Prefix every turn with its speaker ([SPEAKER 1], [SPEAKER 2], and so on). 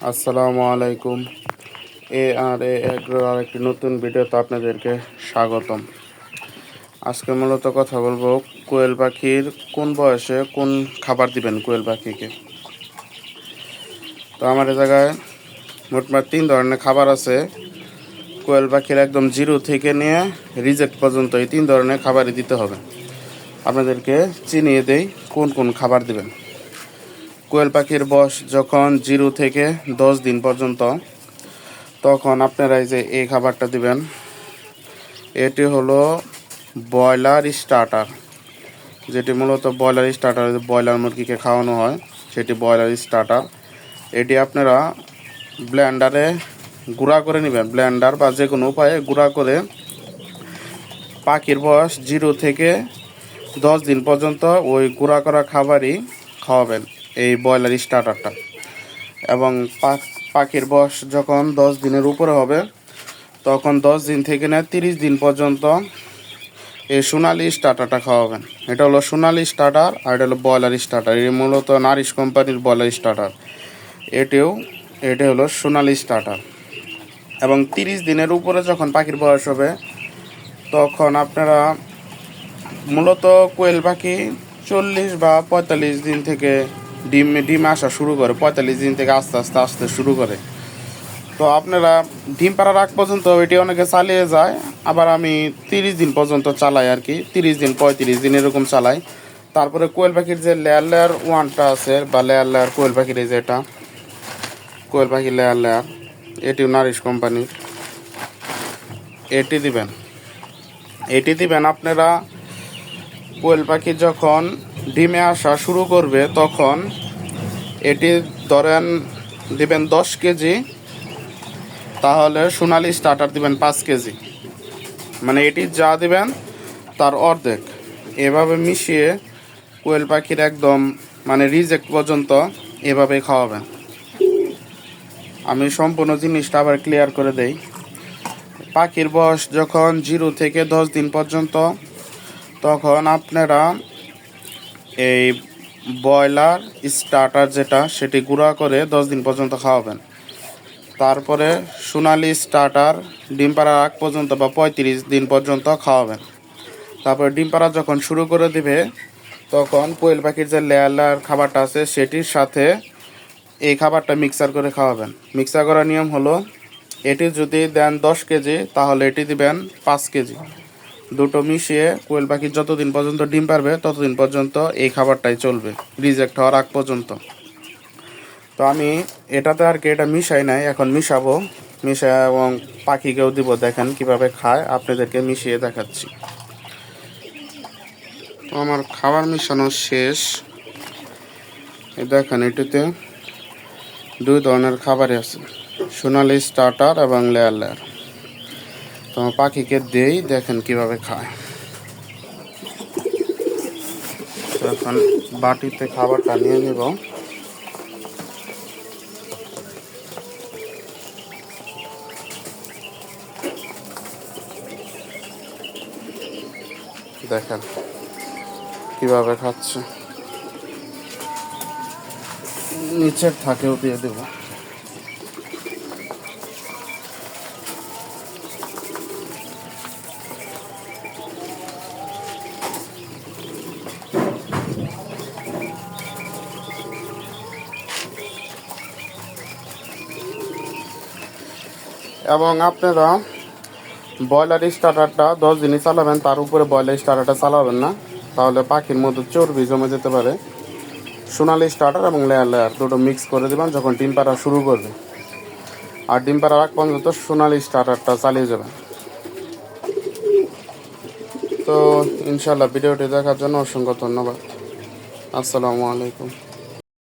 [SPEAKER 1] আসসালামু আলাইকুম। এ এগ্রোর আরেকটি নতুন ভিডিওতে আপনাদেরকে স্বাগতম। আজকে মূলত কথা বলবো কোয়েল পাখির কোন বয়সে কোন খাবার দিবেন কোয়েল পাখিকে। তো আমার এই জায়গায় মোটমাট 3 ধরনের খাবার আছে। কোয়েল পাখির একদম জিরো থেকে নিয়ে রিজেক্ট পর্যন্ত এই 3 ধরনের খাবারই দিতে হবে। আপনাদেরকে চিনিয়ে দেই কোন কোন খাবার দিবেন। কোয়েল পাখির বয়স যখন 0 থেকে 10 দিন পর্যন্ত, তখন আপনারা এই খাবারটা দিবেন। এটি হলো ব্রয়লার স্টার্টার, যেটি মূলত ব্রয়লার স্টার্টার, ব্রয়লার মুরগিকে খাওয়ানো হয়, সেটি ব্রয়লার স্টার্টার। এটি আপনারা ব্লেন্ডারে গুঁড়া করে নেবেন, ব্লেন্ডার বা যে কোনো উপায়ে গুঁড়া করে পাখির বয়স 0 থেকে 10 দিন পর্যন্ত ওই গুঁড়া করা খাবারই খাওয়াবেন, এই ব্রয়লার স্টার্টারটা। এবং পাখির বয়স যখন 10 দিনের উপরে হবে, তখন 10 দিন থেকে না 30 দিন পর্যন্ত এই সোনালি স্টার্টারটা খাওয়াবেন। এটা হলো সোনালি স্টার্টার আর এটা হলো ব্রয়লার স্টার্টার। এটি মূলত নারিশ কোম্পানির ব্রয়লার স্টার্টার। এটি হলো সোনালি স্টার্টার। এবং 30 দিনের উপরে যখন পাখির বয়স হবে, তখন আপনারা মূলত কোয়েল পাখি 40 বা 45 দিন থেকে ডিম আসা শুরু করে, 45 দিন থেকে আস্তে আস্তে আসতে শুরু করে। তো আপনারা ডিম পাড়ার আগ পর্যন্ত এটি অনেকে চালিয়ে যায়, আবার আমি 30 দিন পর্যন্ত চালাই আর কি, 30 দিন 35 দিন এরকম চালাই। তারপরে কোয়েল পাখির যে লেয়ার ওয়ানটা আছে বা লেয়ার কোয়েল পাখির, এই যে এটা কোয়েল পাখির লেয়ার, এটিও নারিশ কোম্পানির। এটি দিবেন আপনারা কোয়েল পাখি যখন ডিমে আসা শুরু করবে, তখন এটি ধরেন দিবেন 10 কেজি, তাহলে সোনালি স্টার্টার দিবেন 5 কেজি, মানে এটি যা দিবেন তার অর্ধেক। এভাবে মিশিয়ে কোয়েল পাখির একদম মানে রিজেক্ট পর্যন্ত এভাবে খাওয়াবেন। আমি সম্পূর্ণ জিনিসটা আবার ক্লিয়ার করে দেই। পাখির বয়স যখন 0 থেকে 10 দিন পর্যন্ত, তখন আপনারা এই ব্রয়লার স্টার্টার যেটা, সেটি গুঁড়া করে 10 দিন পর্যন্ত খাওয়াবেন। তারপরে সোনালি স্টার্টার ডিম পাড়ার আগ পর্যন্ত বা 35 দিন পর্যন্ত খাওয়াবেন। তারপরে ডিম পাড়া যখন শুরু করে দিবে, তখন কোয়েল পাখির যে লেয়ার খাবারটা আছে সেটির সাথে এই খাবারটা মিক্সার করে খাওয়াবেন। মিক্সার করার নিয়ম হলো, এটি যদি দেন 10 কেজি, তাহলে এটি দিবেন 5 কেজি। দুটো মিশিয়ে কোয়েল পাখি যতদিন পর্যন্ত ডিম পারবে ততদিন পর্যন্ত এই খাবারটাই চলবে, রিজেক্ট হওয়ার আগ পর্যন্ত। তো আমি এটাতে আর কি এটা মিশাই নাই, এখন মিশাবো, এবং পাখিকেও দিব। দেখেন কিভাবে খায়, আপনাদেরকে মিশিয়ে দেখাচ্ছি। তো আমার খাবার মিশানো শেষ। দেখেন এটিতে 2 ধরনের খাবারই আছে, সোনালি স্টার্টার এবং লেয়ার। তো পাখিকে দেই, দেখেন কিভাবে খায়। এখন বাটিতে খাবারটা নিয়ে নিব। দেখেন কিভাবে খাচ্ছে, নিচের থাকেও দিয়ে দেব। এবং আপনারা ব্রয়লার স্টার্টারটা 10 দিনই চালাবেন, তার উপরে ব্রয়লার স্টার্টারটা চালাবেন না, তাহলে পাখির মধ্যে চর্বি জমে যেতে পারে। সোনালি স্টার্টার এবং লেয়ার দুটো মিক্স করে দেবেন যখন ডিম পাড়া শুরু করবে, আর ডিম পাড়ার আগ পর্যন্ত সোনালি স্টার্টারটা চালিয়ে যাবেন। তো ইনশাল্লাহ ভিডিওটি দেখার জন্য অসংখ্য ধন্যবাদ। আসসালামু আলাইকুম।